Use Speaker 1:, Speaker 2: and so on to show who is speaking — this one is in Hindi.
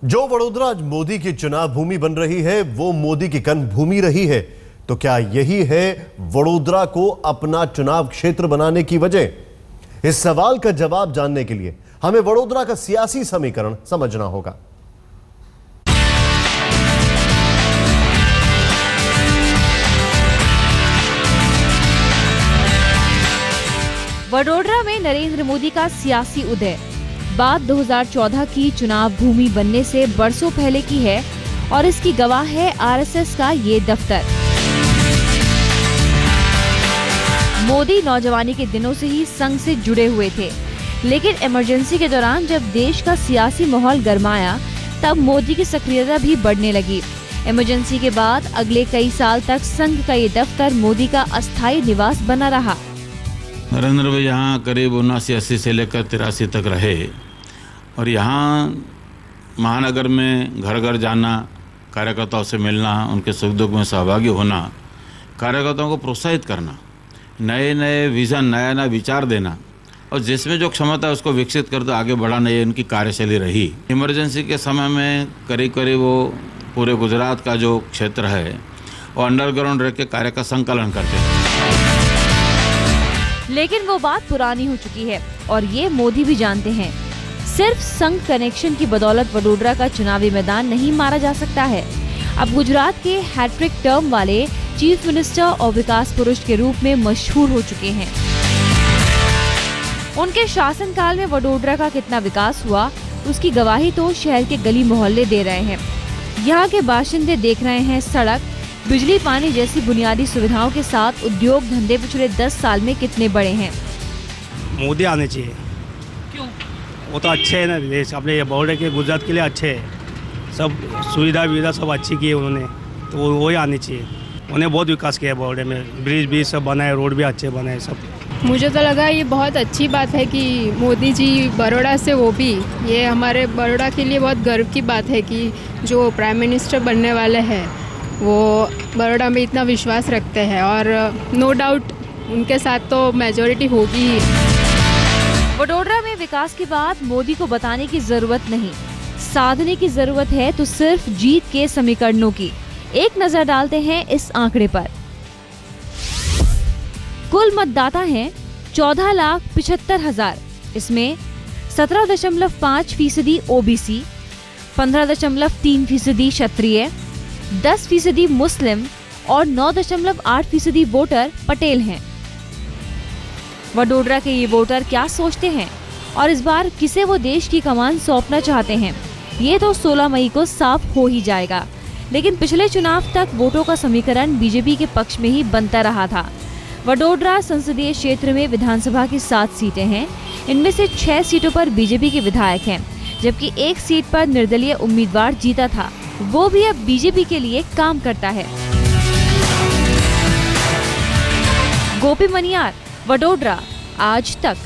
Speaker 1: जो वडोदरा आज मोदी की चुनाव भूमि बन रही है, वो मोदी की कर्म भूमि रही है। तो क्या यही है वडोदरा को अपना चुनाव क्षेत्र बनाने की वजह? इस सवाल का जवाब जानने के लिए हमें वडोदरा का सियासी समीकरण समझना होगा।
Speaker 2: वडोदरा में नरेंद्र मोदी का सियासी उदय बात 2014 की चुनाव भूमि बनने से बरसों पहले की है और इसकी गवाह है आरएसएस का ये दफ्तर। मोदी नौजवानी के दिनों से ही संघ से जुड़े हुए थे, लेकिन इमरजेंसी के दौरान जब देश का सियासी माहौल गरमाया, तब मोदी की सक्रियता भी बढ़ने लगी। इमरजेंसी के बाद अगले कई साल तक संघ का ये दफ्तर मोदी का अस्थायी निवास बना रहा।
Speaker 3: नरेंद्र भाई यहाँ करीब 79-80 से लेकर 83 तक रहे और यहाँ महानगर में घर घर जाना, कार्यकर्ताओं से मिलना, उनके सुख दुख में सहभागी होना, कार्यकर्ताओं को प्रोत्साहित करना, नए नए विज़न, नया नया विचार देना और जिसमें जो क्षमता है उसको विकसित करते आगे बढ़ाना, ये उनकी कार्यशैली रही। इमरजेंसी के समय में करीब करीब वो पूरे गुजरात का जो क्षेत्र है वो अंडरग्राउंड रह के कार्य का संकलन करते हैं।
Speaker 2: लेकिन वो बात पुरानी हो चुकी है और ये मोदी भी जानते हैं। सिर्फ संघ कनेक्शन की बदौलत वडोदरा का चुनावी मैदान नहीं मारा जा सकता है। अब गुजरात के हैट्रिक टर्म वाले चीफ मिनिस्टर और विकास पुरुष के रूप में मशहूर हो चुके हैं। उनके शासनकाल में वडोदरा का कितना विकास हुआ, उसकी गवाही तो शहर के गली मोहल्ले दे रहे हैं। यहाँ के बाशिंदे देख रहे हैं सड़क, बिजली, पानी जैसी बुनियादी सुविधाओं के साथ उद्योग धंधे पिछले 10 साल में कितने बड़े हैं।
Speaker 4: मोदी आने चाहिए।
Speaker 2: क्यों?
Speaker 4: वो तो अच्छे है ना, देश अपने बॉर्डर के गुजरात के लिए अच्छे है, सब सुविधा सब अच्छी की है उन्होंने, तो वही आने चाहिए। उन्हें बहुत विकास किया है बॉर्डर में, ब्रिज भी सब बनाए, रोड भी अच्छे बनाए सब।
Speaker 5: मुझे तो लगा ये बहुत अच्छी बात है कि मोदी जी बड़ौदा से, वो भी ये हमारे बड़ौदा के लिए बहुत गर्व की बात है कि जो प्राइम मिनिस्टर बनने वाले हैं वो बड़ौदा में इतना विश्वास रखते हैं और नो डाउट उनके साथ तो मेजॉरिटी होगी ही।
Speaker 2: वडोदरा में विकास की बात मोदी को बताने की जरूरत नहीं, साधने की जरूरत है तो सिर्फ जीत के समीकरणों की। एक नजर डालते हैं इस आंकड़े पर। कुल मतदाता हैं 14,75,000। इसमें 17.5% ओबीसी, 15.3% क्षत्रिय, 10% मुस्लिम और 9.8% वोटर पटेल हैं। वडोदरा के ये वोटर क्या सोचते हैं और इस बार किसे वो देश की कमान सौंपना चाहते हैं, ये तो 16 मई को साफ हो ही जाएगा। लेकिन पिछले चुनाव तक वोटों का समीकरण बीजेपी के पक्ष में ही बनता रहा था। वडोदरा संसदीय क्षेत्र में विधानसभा की 7 सीटें हैं। इनमें से 6 सीटों पर बीजेपी के विधायक हैं, जबकि 1 सीट पर निर्दलीय उम्मीदवार जीता था, वो भी अब बीजेपी के लिए काम करता है। गोपी मनियार, वडोदरा, आज तक।